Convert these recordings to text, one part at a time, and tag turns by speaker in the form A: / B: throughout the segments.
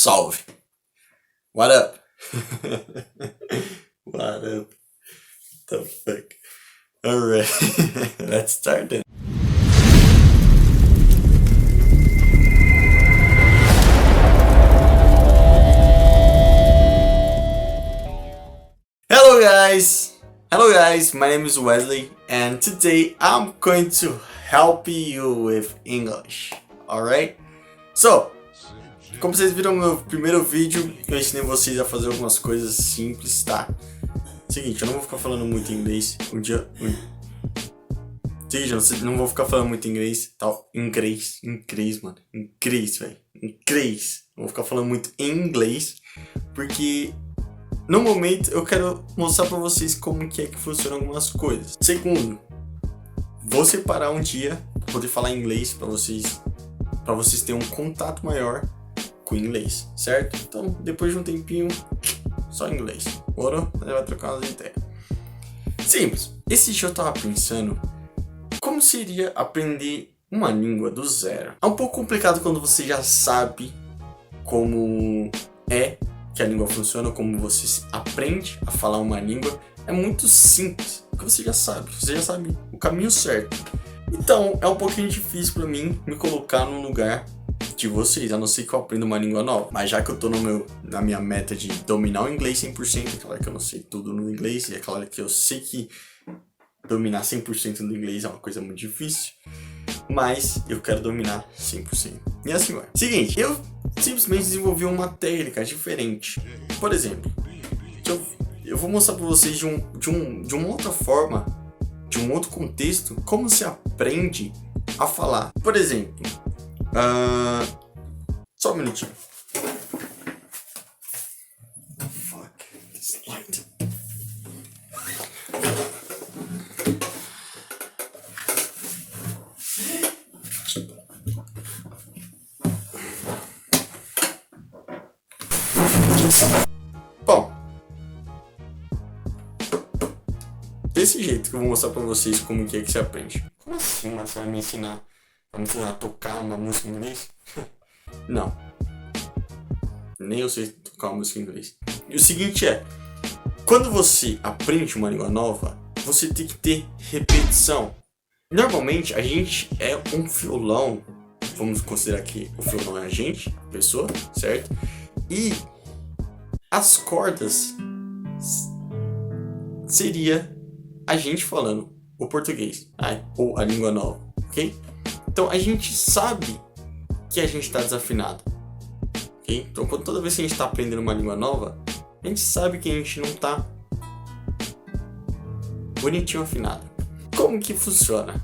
A: Salve! What up? What up? The fuck? Alright, let's start then. Hello guys, my name is Wesley and today I'm going to help you with English, alright? So, como vocês viram no meu primeiro vídeo, eu ensinei vocês a fazer algumas coisas simples, tá? Seguinte, eu não vou ficar falando muito inglês, Seguinte, eu não vou ficar falando muito inglês, tal, inglês, mano, velho, não vou ficar falando muito em inglês, porque no momento eu quero mostrar pra vocês como que é que funcionam algumas coisas. Segundo, vou separar um dia pra poder falar inglês pra vocês terem um contato maior com o inglês, certo? Então, depois de um tempinho, só inglês. Morou? A gente vai trocar umas ideias. Simples. Esse dia eu tava pensando como seria aprender uma língua do zero. É um pouco complicado quando você já sabe como é que a língua funciona, como você aprende a falar uma língua. É muito simples, porque você já sabe o caminho certo. Então, é um pouquinho difícil pra mim me colocar no lugar de vocês, a não ser que eu aprenda uma língua nova. Mas já que eu tô na minha meta de dominar o inglês 100%, é claro que eu não sei tudo no inglês, e é claro que eu sei que dominar 100% no inglês é uma coisa muito difícil, mas eu quero dominar 100%. E assim vai. Seguinte, eu simplesmente desenvolvi uma técnica diferente. Por exemplo, eu vou mostrar pra vocês de uma outra forma, de um outro contexto, como se aprende a falar. Por exemplo, só um minutinho. Fuck, this light. Bom, desse jeito que eu vou mostrar pra vocês como que é que se aprende. Como assim, mas você vai me ensinar? Vai me ensinar a tocar uma música em inglês? Não. Nem eu sei tocar uma música em inglês. E o seguinte é, quando você aprende uma língua nova, você tem que ter repetição. Normalmente a gente é um violão, vamos considerar que o violão é a gente, a pessoa, certo? E as cordas seria a gente falando o português, ou a língua nova, ok? Então a gente sabe que a gente está desafinado, ok? Então toda vez que a gente está aprendendo uma língua nova, a gente sabe que a gente não está bonitinho afinado. Como que funciona?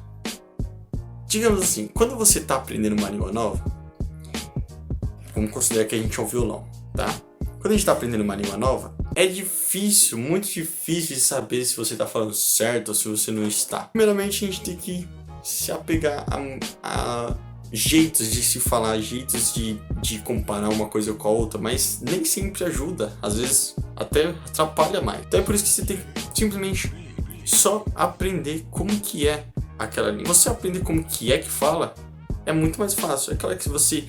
A: Digamos assim, quando você está aprendendo uma língua nova, vamos considerar que a gente é um violão, tá? Quando a gente está aprendendo uma língua nova, é difícil, muito difícil de saber se você está falando certo ou se você não está. Primeiramente, a gente tem que se apegar a jeitos de se falar, jeitos de comparar uma coisa com a outra, mas nem sempre ajuda, às vezes até atrapalha mais. Então é por isso que você tem que simplesmente só aprender como que é aquela língua. Você aprender como que é que fala é muito mais fácil. É claro que se você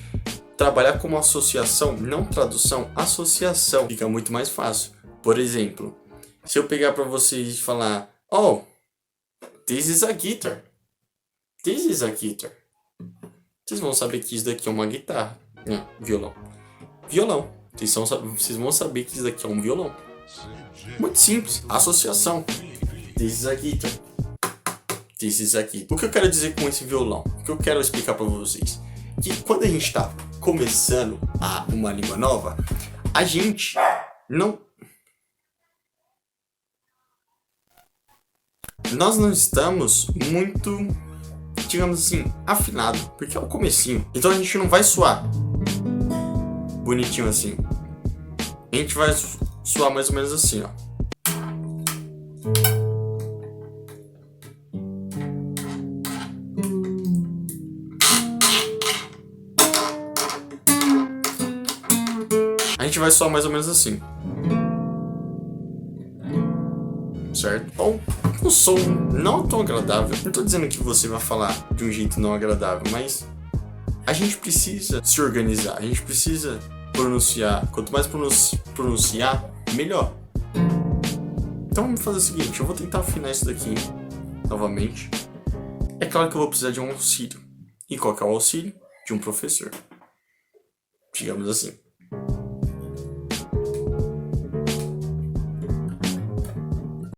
A: trabalhar como associação, não tradução, associação, fica muito mais fácil. Por exemplo, se eu pegar para vocês e falar, oh, this is a guitar. This is a guitar. Vocês vão saber que isso daqui é uma guitarra. Não, violão. Violão. Vocês vão saber que isso daqui é um violão. Muito simples. Associação. This is a guitar. This is a guitar. O que eu quero dizer com esse violão? O que eu quero explicar para vocês? Que quando a gente está começando uma língua nova, a gente nós não estamos muito, digamos assim, afinado, porque é o comecinho. Então a gente não vai suar bonitinho assim. A gente vai suar mais ou menos assim, ó. A gente vai soar mais ou menos assim, certo? Ou um som não tão agradável. Não tô dizendo que você vai falar de um jeito não agradável, mas a gente precisa se organizar, a gente precisa pronunciar. Quanto mais pronunciar, melhor. Então vamos fazer o seguinte, eu vou tentar afinar isso daqui novamente. É claro que eu vou precisar de um auxílio. E qual que é o auxílio? De um professor. Digamos assim.